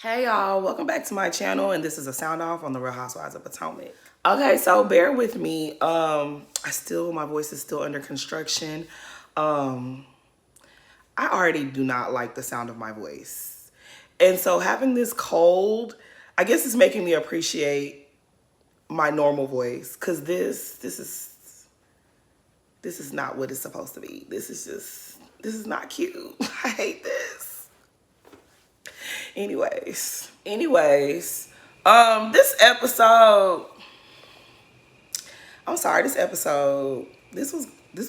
Hey y'all, welcome back to my channel, and this is a sound off on the Real Housewives of Potomac. Okay, so bear with me. My voice is still under construction. I already do not like the sound of my voice. And so having this cold, I guess it's making me appreciate my normal voice, cuz this is not what it's supposed to be. This is not cute. I hate this. Anyways, this episode, I'm sorry, this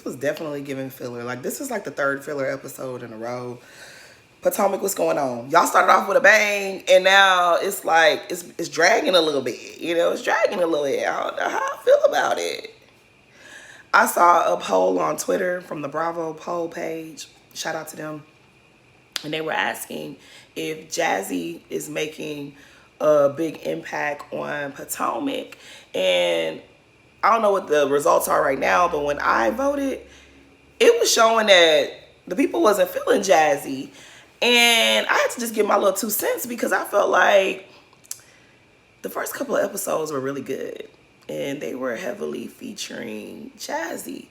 was definitely giving filler. Like, this is like the third filler episode in a row. Potomac, what's going on? Y'all started off with a bang, and now it's like it's dragging a little bit. It's dragging a little bit. I don't know how I feel about it. I saw a poll on Twitter from the Bravo poll page. Shout out to them. And they were asking if Jazzy is making a big impact on Potomac. And I don't know what the results are right now, but when I voted, it was showing that the people wasn't feeling Jazzy. And I had to just give my little 2 cents because I felt like the first couple of episodes were really good. And they were heavily featuring Jazzy.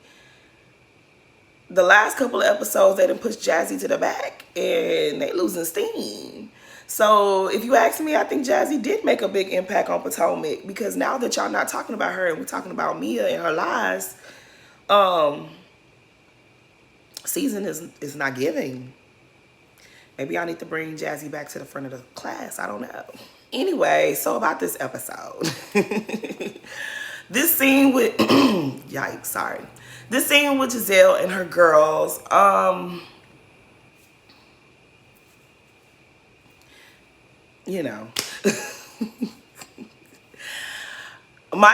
The last couple of episodes, they done pushed Jazzy to the back and they losing steam. So if you ask me, I think Jazzy did make a big impact on Potomac, because now that y'all not talking about her and we're talking about Mia and her lies, season is not giving. Maybe I need to bring Jazzy back to the front of the class. I don't know. Anyway, so about this episode. This scene with yikes, sorry. This scene with Giselle and her girls, my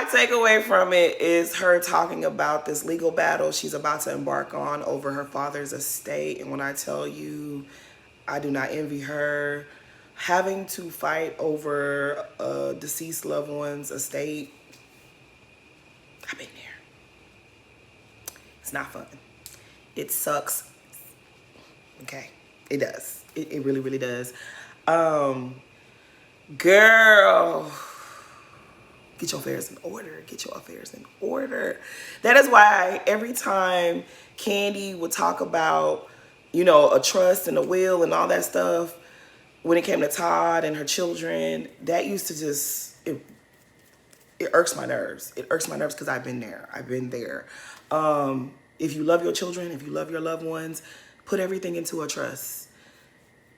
takeaway from it is her talking about this legal battle she's about to embark on over her father's estate. And when I tell you, I do not envy her. Having to fight over a deceased loved one's estate, I've been there. It's not fun. It sucks. Okay, it does. It really, really does. Girl, get your affairs in order. Get your affairs in order. That is why every time Candy would talk about, a trust and a will and all that stuff, when it came to Todd and her children, that used to just, it irks my nerves. It irks my nerves because I've been there. I've been there. If you love your children, if you love your loved ones, put everything into a trust.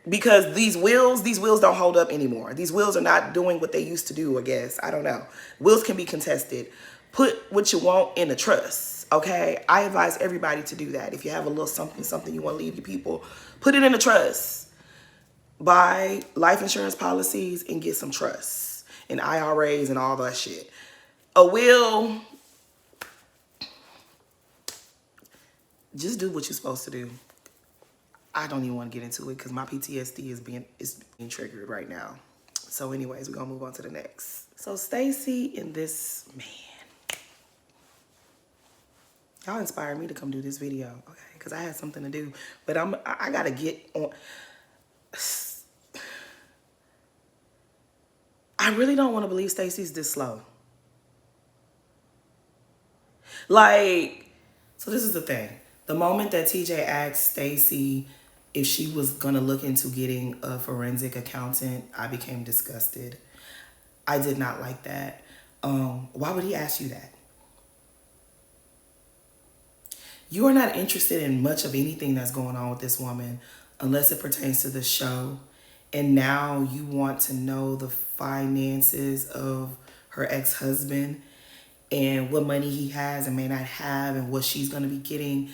Because these wills don't hold up anymore. These wills are not doing what they used to do, I guess. I don't know. Wills can be contested. Put what you want in a trust, okay? I advise everybody to do that. If you have a little something you want to leave your people, put it in a trust. Buy life insurance policies and get some trusts and IRAs and all that shit. A will, just do what you're supposed to do. I don't even want to get into it because my PTSD is being triggered right now. So anyways, we're going to move on to the next. So Stacey and this man. Y'all inspired me to come do this video, okay? Because I had something to do. But I got to get on. I really don't want to believe Stacey's this slow. Like, so this is the thing. The moment that TJ asked Stacey if she was going to look into getting a forensic accountant, I became disgusted. I did not like that. Why would he ask you that? You are not interested in much of anything that's going on with this woman unless it pertains to the show. And now you want to know the finances of her ex-husband and what money he has and may not have and what she's going to be getting.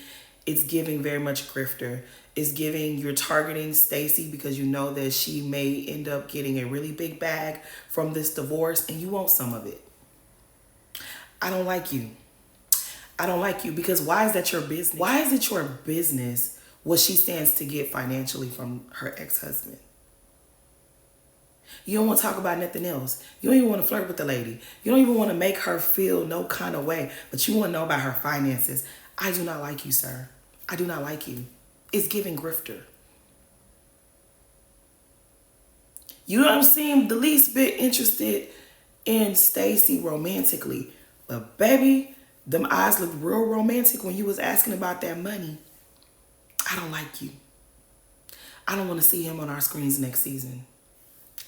It's giving very much grifter. It's giving, you're targeting Stacey because you know that she may end up getting a really big bag from this divorce and you want some of it. I don't like you. I don't like you because why is that your business? Why is it your business what she stands to get financially from her ex-husband? You don't want to talk about nothing else. You don't even want to flirt with the lady. You don't even want to make her feel no kind of way, but you want to know about her finances. I do not like you, sir. I do not like you. It's giving grifter. You don't seem the least bit interested in Stacy romantically. But baby, them eyes looked real romantic when you was asking about that money. I don't like you. I don't want to see him on our screens next season.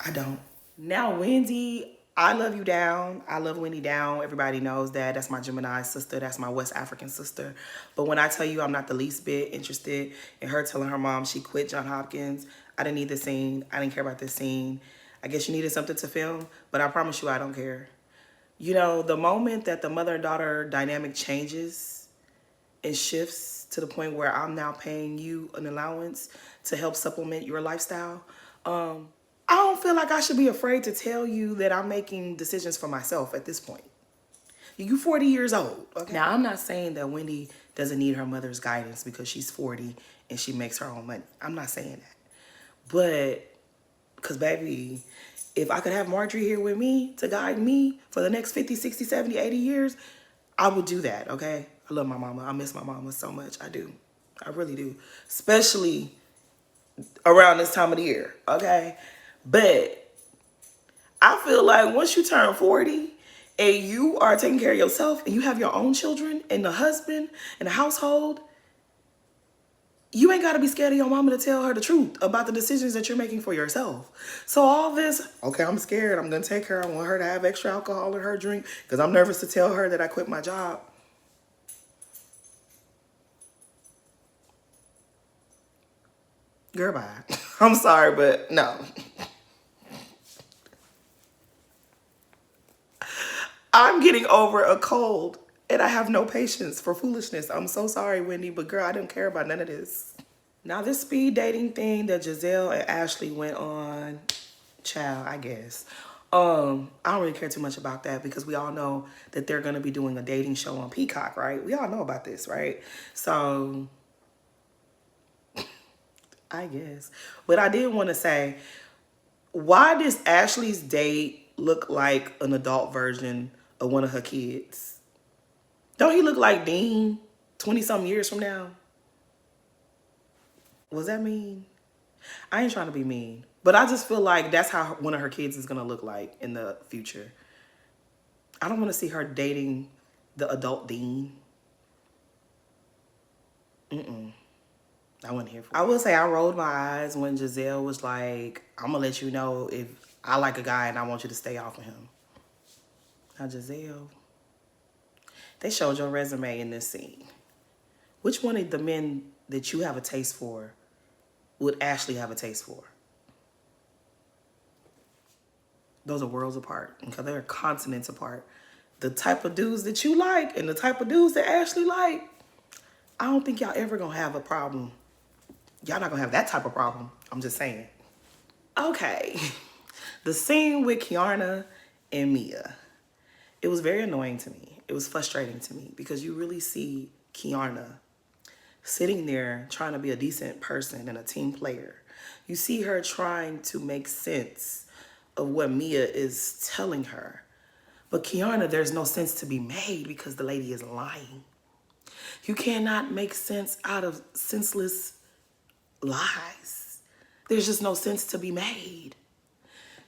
I don't. Now, Wendy, I love you down. I love Wendy down. Everybody knows that. That's my Gemini sister. That's my West African sister. But when I tell you I'm not the least bit interested in her telling her mom she quit John Hopkins, I didn't need this scene. I didn't care about this scene. I guess you needed something to film, but I promise you I don't care. You know, the moment that the mother and daughter dynamic changes and shifts to the point where I'm now paying you an allowance to help supplement your lifestyle, I don't feel like I should be afraid to tell you that I'm making decisions for myself at this point. You 40 years old. Okay. Now, I'm not saying that Wendy doesn't need her mother's guidance because she's 40 and she makes her own money. I'm not saying that. But, because baby, if I could have Marjorie here with me to guide me for the next 50, 60, 70, 80 years, I would do that, okay? I love my mama. I miss my mama so much. I do. I really do. Especially around this time of the year, okay? But I feel like once you turn 40 and you are taking care of yourself and you have your own children and a husband and a household, you ain't got to be scared of your mama to tell her the truth about the decisions that you're making for yourself. So all this, okay, I'm scared. I'm going to take her. I want her to have extra alcohol in her drink because I'm nervous to tell her that I quit my job. Girl, bye. I'm sorry, but no. I'm getting over a cold and I have no patience for foolishness. I'm so sorry, Wendy, but girl, I don't care about none of this. Now, this speed dating thing that Giselle and Ashley went on, child, I guess. I don't really care too much about that because we all know that they're going to be doing a dating show on Peacock, right? We all know about this, right? So, I guess. But I did want to say, why does Ashley's date look like an adult version of one of her kids? Don't he look like Dean 20-something years from now? Was that mean? I ain't trying to be mean, but I just feel like that's how one of her kids is going to look like in the future. I don't want to see her dating the adult Dean. I wasn't here for it. I will say I rolled my eyes when Giselle was like, I'm going to let you know if I like a guy and I want you to stay off of him. Now, Giselle, they showed your resume in this scene. Which one of the men that you have a taste for would Ashley have a taste for? Those are worlds apart because they're continents apart. The type of dudes that you like and the type of dudes that Ashley like, I don't think y'all ever gonna have a problem. Y'all not gonna have that type of problem. I'm just saying. Okay, the scene with Kiana and Mia. It was very annoying to me. It was frustrating to me because you really see Kiana sitting there trying to be a decent person and a team player. You see her trying to make sense of what Mia is telling her. But Kiana, there's no sense to be made because the lady is lying. You cannot make sense out of senseless lies. There's just no sense to be made.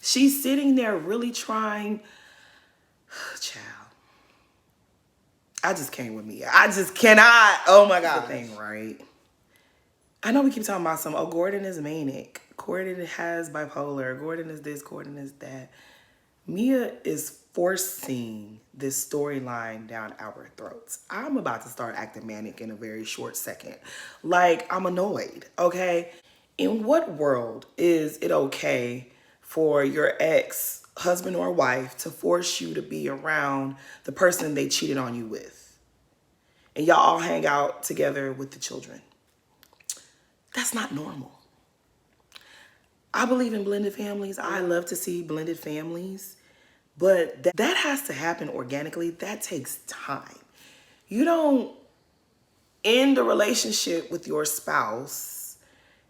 She's sitting there really trying, child. I just came with me. I just cannot. Oh my God. The thing, right? I know we keep talking about some, oh, Gordon is manic. Gordon has bipolar. Gordon is this, Gordon is that. Mia is forcing this storyline down our throats. I'm about to start acting manic in a very short second. Like, I'm annoyed, okay? In what world is it okay for your ex, husband or wife, to force you to be around the person they cheated on you with? And y'all all hang out together with the children. That's not normal. I believe in blended families. I love to see blended families. But that has to happen organically. That takes time. You don't end a relationship with your spouse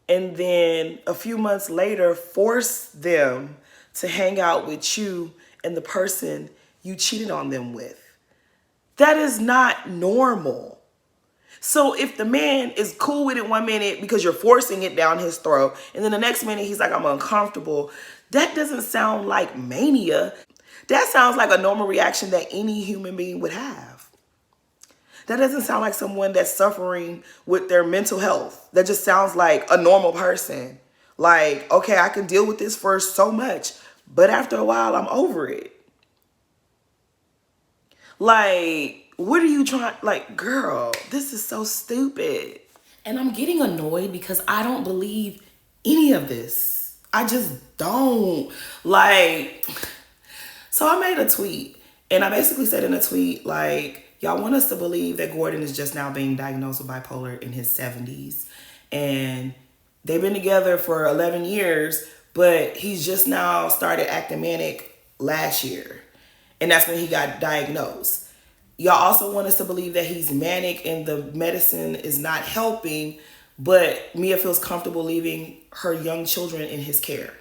and then a few months later force them to hang out with you and the person you cheated on them with. That is not normal. So if the man is cool with it 1 minute because you're forcing it down his throat, and then the next minute he's like, I'm uncomfortable, That doesn't sound like mania. That sounds like a normal reaction that any human being would have. That doesn't sound like someone that's suffering with their mental health. That just sounds like a normal person. Like, okay, I can deal with this for so much, but after a while, I'm over it. Like, what are you trying? Like, girl, this is so stupid. And I'm getting annoyed because I don't believe any of this. I just don't. Like, so I made a tweet, and I basically said in a tweet, like, y'all want us to believe that Gordon is just now being diagnosed with bipolar in his 70s. And they've been together for 11 years, but he's just now started acting manic last year. And that's when he got diagnosed. Y'all also want us to believe that he's manic and the medicine is not helping, but Mia feels comfortable leaving her young children in his care.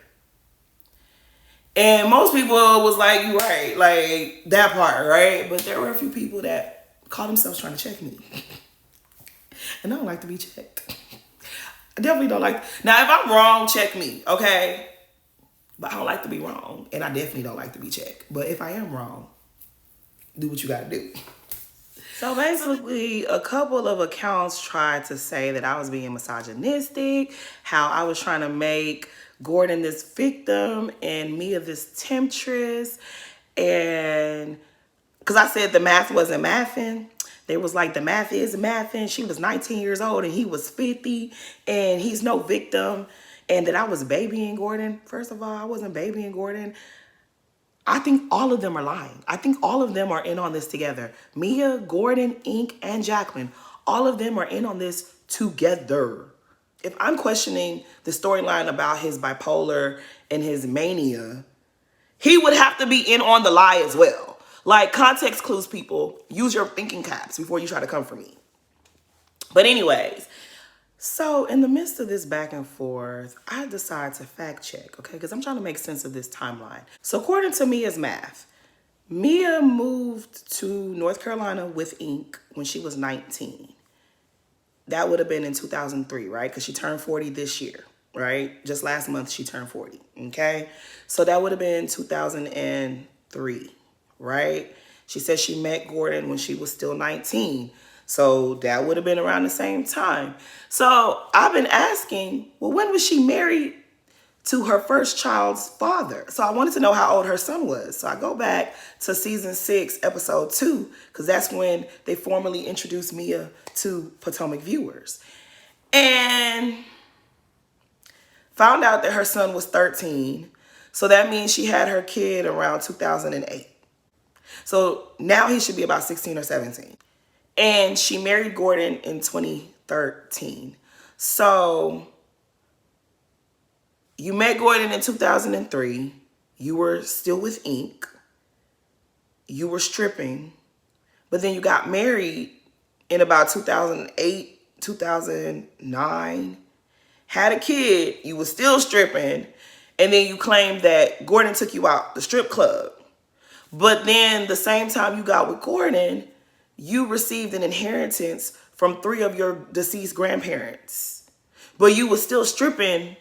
And most people was like, you right, like that part, right? But there were a few people that called themselves trying to check me. And I don't like to be checked. I definitely don't like. Now, if I'm wrong, check me, okay? But I don't like to be wrong. And I definitely don't like to be checked. But if I am wrong, do what you gotta do. So basically, a couple of accounts tried to say that I was being misogynistic, how I was trying to make Gordon this victim and Mia this temptress. And because I said the math wasn't mathing, they was like, the math is mathing. She was 19 years old and he was 50 and he's no victim. And that I was babying Gordon. First of all, I wasn't babying Gordon. I think all of them are lying. I think all of them are in on this together. Mia, Gordon, Ink, and Jacqueline, all of them are in on this together. If I'm questioning the storyline about his bipolar and his mania, he would have to be in on the lie as well. Like, context clues, people. Use your thinking caps before you try to come for me. But anyways, so in the midst of this back and forth, I decided to fact check, okay? Because I'm trying to make sense of this timeline. So according to Mia's math, Mia moved to North Carolina with Ink when she was 19. That would have been in 2003, right? Because she turned 40 this year, right? Just last month, she turned 40, okay? So that would have been 2003, right? She said she met Gordon when she was still 19. So that would have been around the same time. So I've been asking, well, when was she married to her first child's father? So I wanted to know how old her son was. So I go back to season 6, episode 2, because that's when they formally introduced Mia to Potomac viewers. And found out that her son was 13. So that means she had her kid around 2008. So now he should be about 16 or 17. And she married Gordon in 2013. So you met Gordon in 2003. You were still with Ink. You were stripping. But then you got married in about 2008, 2009. Had a kid. You were still stripping. And then you claimed that Gordon took you out the strip club. But then the same time you got with Gordon, you received an inheritance from 3 of your deceased grandparents. But you were still stripping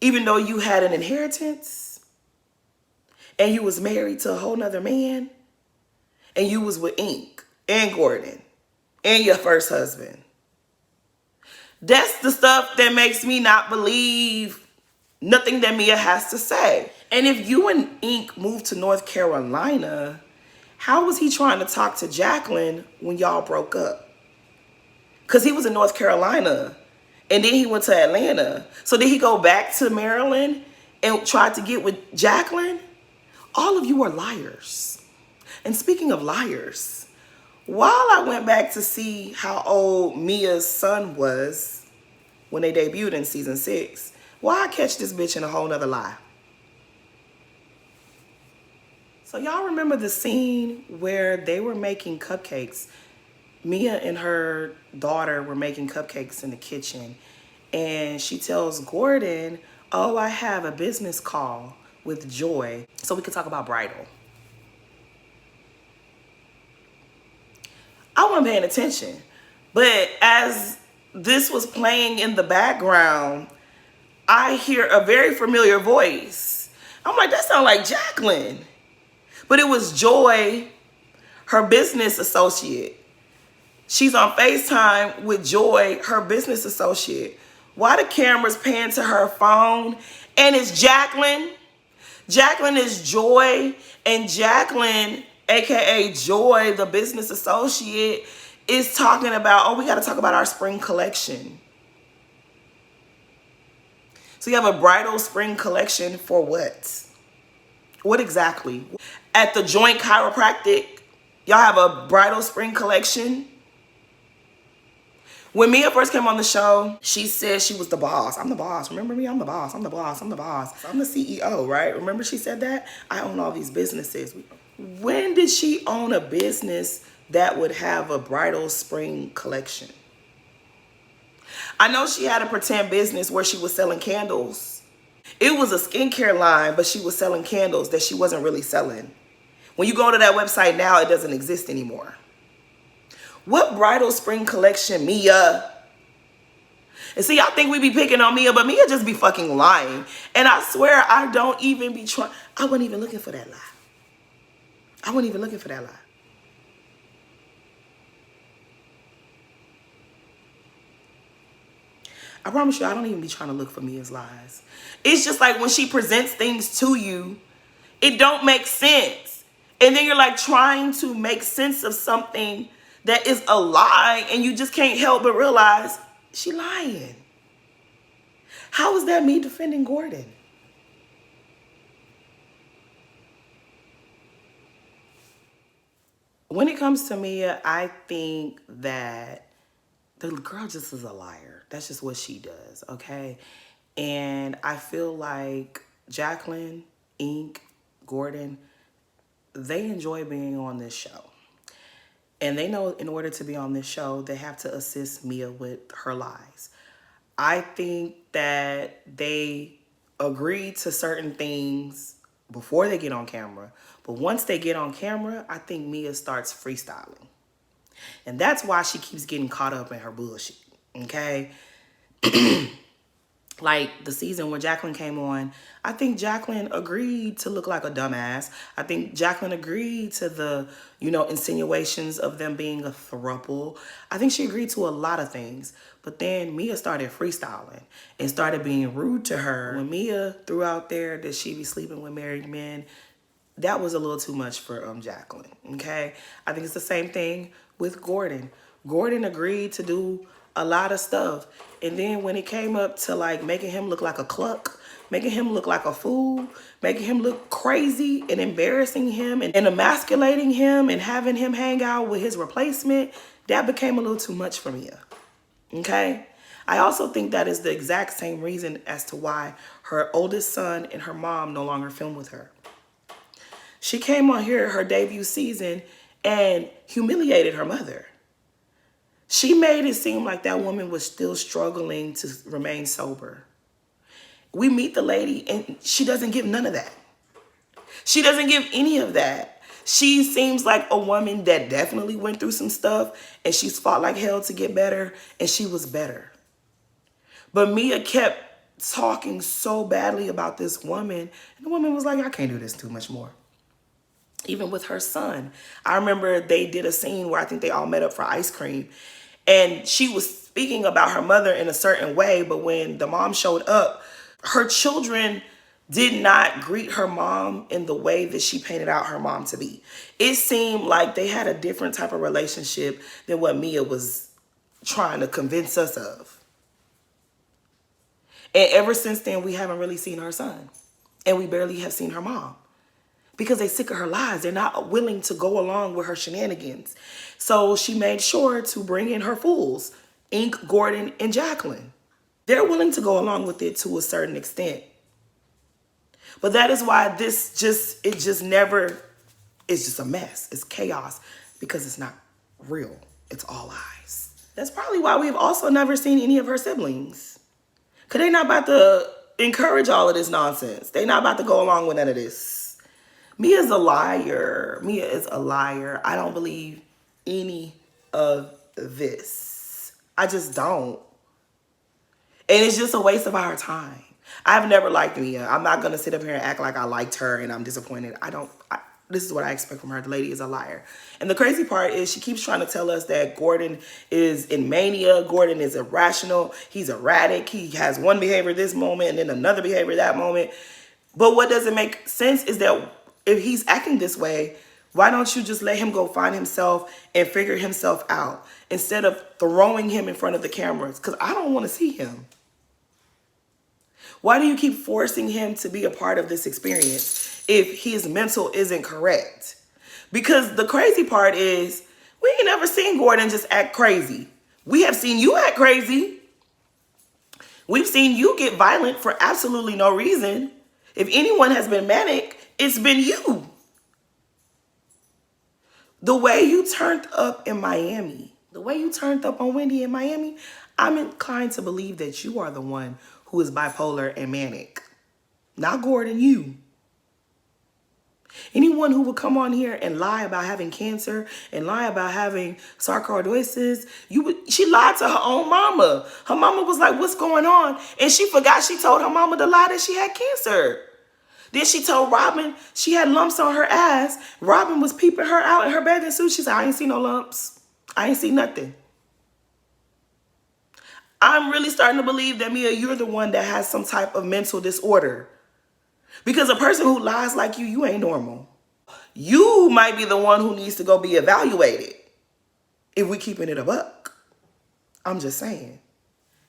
even though you had an inheritance. And you was married to a whole nother man. And you was with Ink and Gordon and your first husband. That's the stuff that makes me not believe nothing that Mia has to say. And if you and Ink moved to North Carolina, how was he trying to talk to Jacqueline when y'all broke up? Because he was in North Carolina and then he went to Atlanta. So did he go back to Maryland and try to get with Jacqueline? All of you are liars. And speaking of liars, while I went back to see how old Mia's son was when they debuted in season 6, why I catch this bitch in a whole nother lie? So y'all remember the scene where they were making cupcakes? Mia and her daughter were making cupcakes in the kitchen. And she tells Gordon, oh, I have a business call with Joy so we can talk about bridal. I wasn't paying attention. But as this was playing in the background, I hear a very familiar voice. I'm like, that sounds like Jacqueline. But it was Joy, her business associate. She's on FaceTime with Joy, her business associate. Why the camera's pan to her phone and it's Jacqueline? Jacqueline is Joy, and Jacqueline, aka Joy, the business associate, is talking about, oh, we got to talk about our spring collection. So you have a bridal spring collection for what? What exactly? At the Joint Chiropractic, y'all have a bridal spring collection. When Mia first came on the show, she said she was the boss. I'm the boss. Remember me? I'm the boss. I'm the boss. I'm the boss. I'm the CEO, right? Remember she said that? I own all these businesses. When did she own a business that would have a bridal spring collection? I know she had a pretend business where she was selling candles. It was a skincare line, but she was selling candles that she wasn't really selling. When you go to that website now, it doesn't exist anymore. What bridal spring collection, Mia? And see, I think we be picking on Mia, but Mia just be fucking lying. And I swear I don't even be trying. I wasn't even looking for that lie. I wasn't even looking for that lie. I promise you, I don't even be trying to look for Mia's lies. It's just like when she presents things to you, it don't make sense. And then you're like trying to make sense of something that is a lie, and you just can't help but realize she lying. How is that me defending Gordon? When it comes to Mia, I think that the girl just is a liar. That's just what she does, okay? And I feel like Jacqueline, Ink, Gordon, they enjoy being on this show. And they know in order to be on this show, they have to assist Mia with her lies. I think that they agree to certain things before they get on camera. But once they get on camera, I think Mia starts freestyling. And that's why she keeps getting caught up in her bullshit, okay? Like the season when Jacqueline came on, I think Jacqueline agreed to look like a dumbass. I think Jacqueline agreed to the, insinuations of them being a throuple. I think she agreed to a lot of things. But then Mia started freestyling and started being rude to her. When Mia threw out there that she be sleeping with married men, that was a little too much for Jacqueline, okay? I think it's the same thing with Gordon. Gordon agreed to do a lot of stuff. And then when it came up to like making him look like a cluck, making him look like a fool, making him look crazy and embarrassing him and emasculating him and having him hang out with his replacement, that became a little too much for Mia, okay? I also think that is the exact same reason as to why her oldest son and her mom no longer film with her. She came on here her debut season and humiliated her mother. She made it seem like that woman was still struggling to remain sober. We meet the lady and she doesn't give none of that. She doesn't give any of that. She seems like a woman that definitely went through some stuff and she's fought like hell to get better, and she was better. But Mia kept talking so badly about this woman, and the woman was like, I can't do this too much more. Even with her son. I remember they did a scene where I think they all met up for ice cream. And she was speaking about her mother in a certain way, but when the mom showed up, her children did not greet her mom in the way that she painted out her mom to be. It seemed like they had a different type of relationship than what Mia was trying to convince us of. And ever since then, we haven't really seen her son. And we barely have seen her mom. Because they sick of her lies. They're not willing to go along with her shenanigans. So she made sure to bring in her fools, Ink, Gordon, and Jacqueline. They're willing to go along with it to a certain extent. But that is why it's just a mess. It's chaos because it's not real. It's all lies. That's probably why we've also never seen any of her siblings. Because they're not about to encourage all of this nonsense. They're not about to go along with none of this. Mia's a liar. Mia is a liar. I don't believe any of this. I just don't. And it's just a waste of our time. I've never liked Mia. I'm not going to sit up here and act like I liked her and I'm disappointed. This is what I expect from her. The lady is a liar. And the crazy part is she keeps trying to tell us that Gordon is in mania. Gordon is irrational. He's erratic. He has one behavior this moment and then another behavior that moment. But what doesn't make sense is that if he's acting this way, why don't you just let him go find himself and figure himself out instead of throwing him in front of the cameras? Because I don't want to see him. Why do you keep forcing him to be a part of this experience if his mental isn't correct? Because the crazy part is we ain't never seen Gordon just act crazy. We have seen you act crazy. We've seen you get violent for absolutely no reason. If anyone has been manic, it's been you. The way you turned up in Miami, the way you turned up on Wendy in Miami, I'm inclined to believe that you are the one who is bipolar and manic. Not Gordon, you. Anyone who would come on here and lie about having cancer and lie about having sarcoidosis, she lied to her own mama. Her mama was like, what's going on? And she forgot she told her mama to lie that she had cancer. Then she told Robin she had lumps on her ass. Robin was peeping her out in her bathing suit. She said, I ain't see no lumps. I ain't see nothing. I'm really starting to believe that, Mia, you're the one that has some type of mental disorder. Because a person who lies like you ain't normal. You might be the one who needs to go be evaluated if we keeping it a buck. I'm just saying.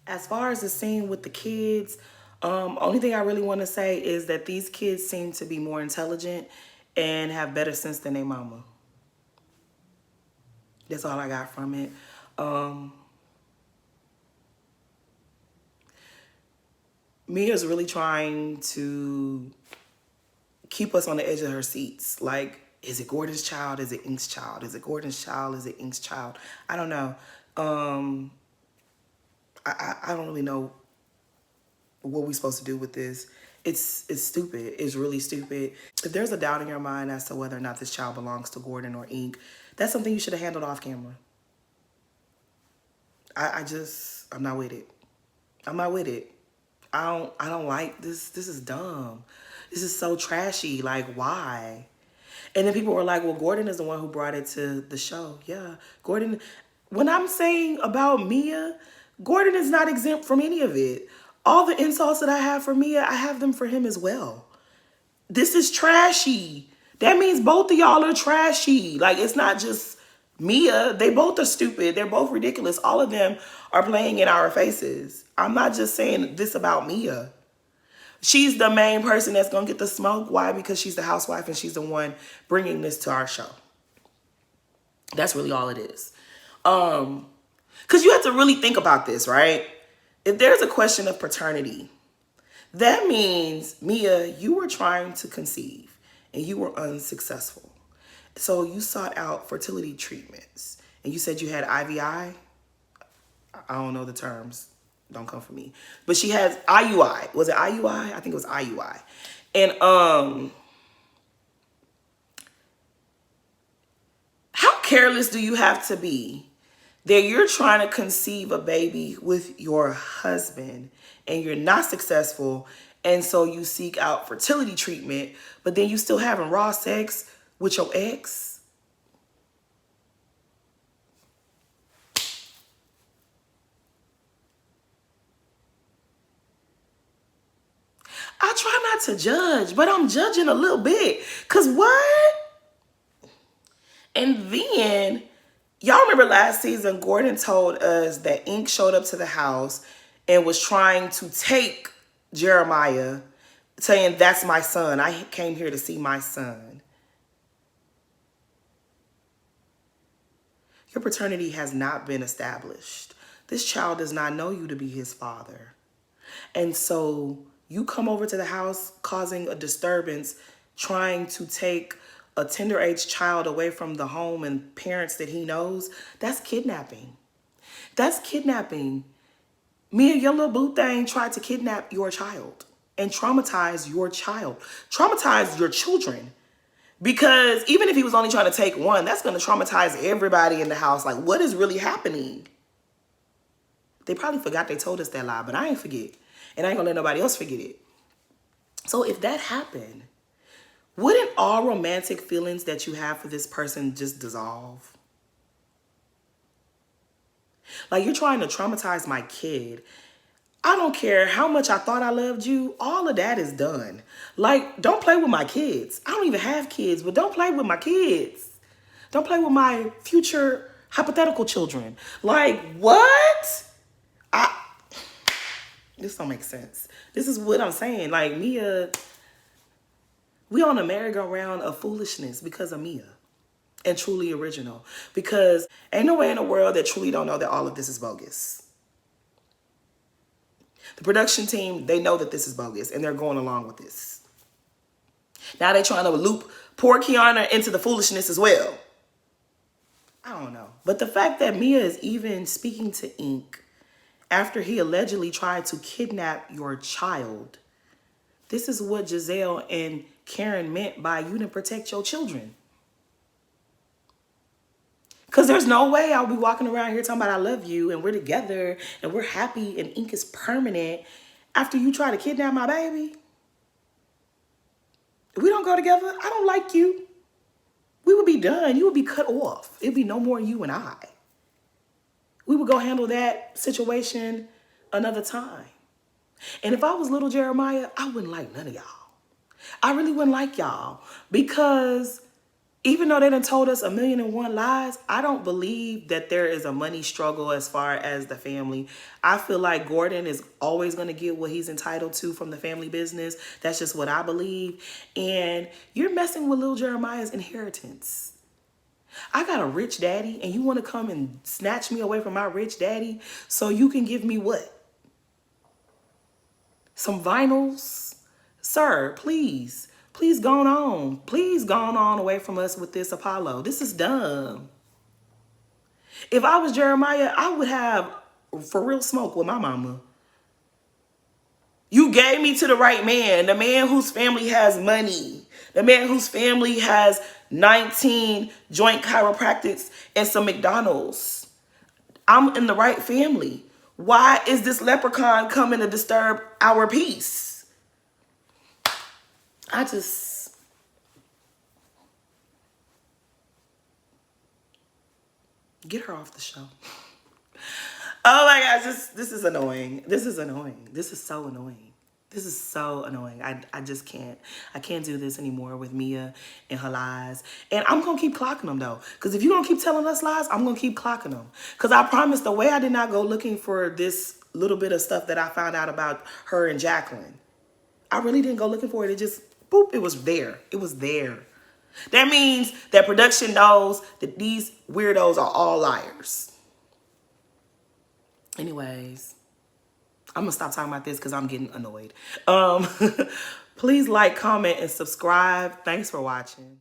As far as the scene with the kids, only thing I really want to say is that these kids seem to be more intelligent and have better sense than their mama. That's all I got from it. Mia's really trying to keep us on the edge of her seats. Like, is it Gordon's child? Is it Ink's child? Is it Gordon's child? Is it Ink's child? I don't know. I don't really know what we're supposed to do with this. It's stupid. It's really stupid. If there's a doubt in your mind as to whether or not this child belongs to Gordon or Ink, that's something you should have handled off camera. I'm not with it. I'm not with it. I don't like this. This is dumb. This is so trashy. Like, why? And then people were like, well, Gordon is the one who brought it to the show. Yeah, Gordon. When I'm saying about Mia, Gordon is not exempt from any of it. All the insults that I have for Mia, I have them for him as well. This is trashy. That means both of y'all are trashy. Like, it's not just Mia. They both are stupid. They're both ridiculous. All of them are playing in our faces. I'm not just saying this about Mia. She's the main person that's going to get the smoke. Why? Because she's the housewife and she's the one bringing this to our show. That's really all it is. Because you have to really think about this, right? If there's a question of paternity, that means, Mia, you were trying to conceive and you were unsuccessful. So you sought out fertility treatments and you said you had IVI. I don't know the terms. Don't come for me. But she has IUI. Was it IUI? I think it was IUI. And how careless do you have to be that you're trying to conceive a baby with your husband and you're not successful, and so you seek out fertility treatment, but then you still having raw sex with your ex? I try not to judge, but I'm judging a little bit. Because what? And then, y'all remember last season, Gordon told us that Ink showed up to the house and was trying to take Jeremiah, saying, that's my son. I came here to see my son. Your paternity has not been established. This child does not know you to be his father. And so you come over to the house causing a disturbance, trying to take a tender age child away from the home and parents that he knows. That's kidnapping. That's kidnapping. Mia, your little boo thing tried to kidnap your child and traumatize your child. Traumatize your children. Because even if he was only trying to take one, that's going to traumatize everybody in the house. Like, what is really happening? They probably forgot they told us that lie, but I ain't forget. And I ain't gonna let nobody else forget it. So if that happened, wouldn't all romantic feelings that you have for this person just dissolve? Like, you're trying to traumatize my kid. I don't care how much I thought I loved you. All of that is done. Like, don't play with my kids. I don't even have kids, but don't play with my kids. Don't play with my future hypothetical children. Like, what? This don't make sense. This is what I'm saying. Like, Mia, we on a merry-go-round of foolishness because of Mia and Truly Original. Because ain't no way in the world that Truly don't know that all of this is bogus. The production team, they know that this is bogus and they're going along with this. Now they're trying to loop poor Kiana into the foolishness as well. I don't know. But the fact that Mia is even speaking to Ink after he allegedly tried to kidnap your child, this is what Giselle and Karen meant by you didn't protect your children. Because there's no way I'll be walking around here talking about I love you and we're together and we're happy and Ink is permanent after you try to kidnap my baby. If we don't go together, I don't like you. We would be done. You would be cut off. It'd be no more you and I. We would go handle that situation another time. And if I was little Jeremiah, I wouldn't like none of y'all. I really wouldn't like y'all because even though they done told us 1,000,001 lies, I don't believe that there is a money struggle as far as the family. I feel like Gordon is always going to get what he's entitled to from the family business. That's just what I believe. And you're messing with little Jeremiah's inheritance. I got a rich daddy and you want to come and snatch me away from my rich daddy so you can give me what? Some vinyls? Sir, please. Please go on. Please go on away from us with this Apollo. This is dumb. If I was Jeremiah, I would have for real smoke with my mama. You gave me to the right man. The man whose family has money. The man whose family has 19 joint chiropractics and some McDonald's. I'm in the right family. Why is this leprechaun coming to disturb our peace? Get her off the show. Oh my gosh, this is annoying. This is annoying. This is so annoying. This is so annoying. I just can't. I can't do this anymore with Mia and her lies. And I'm going to keep clocking them though. Because if you're going to keep telling us lies, I'm going to keep clocking them. Because I promise the way I did not go looking for this little bit of stuff that I found out about her and Jacqueline. I really didn't go looking for it. It just, boop, it was there. It was there. That means that production knows that these weirdos are all liars. Anyways, I'm going to stop talking about this because I'm getting annoyed. Please like, comment, and subscribe. Thanks for watching.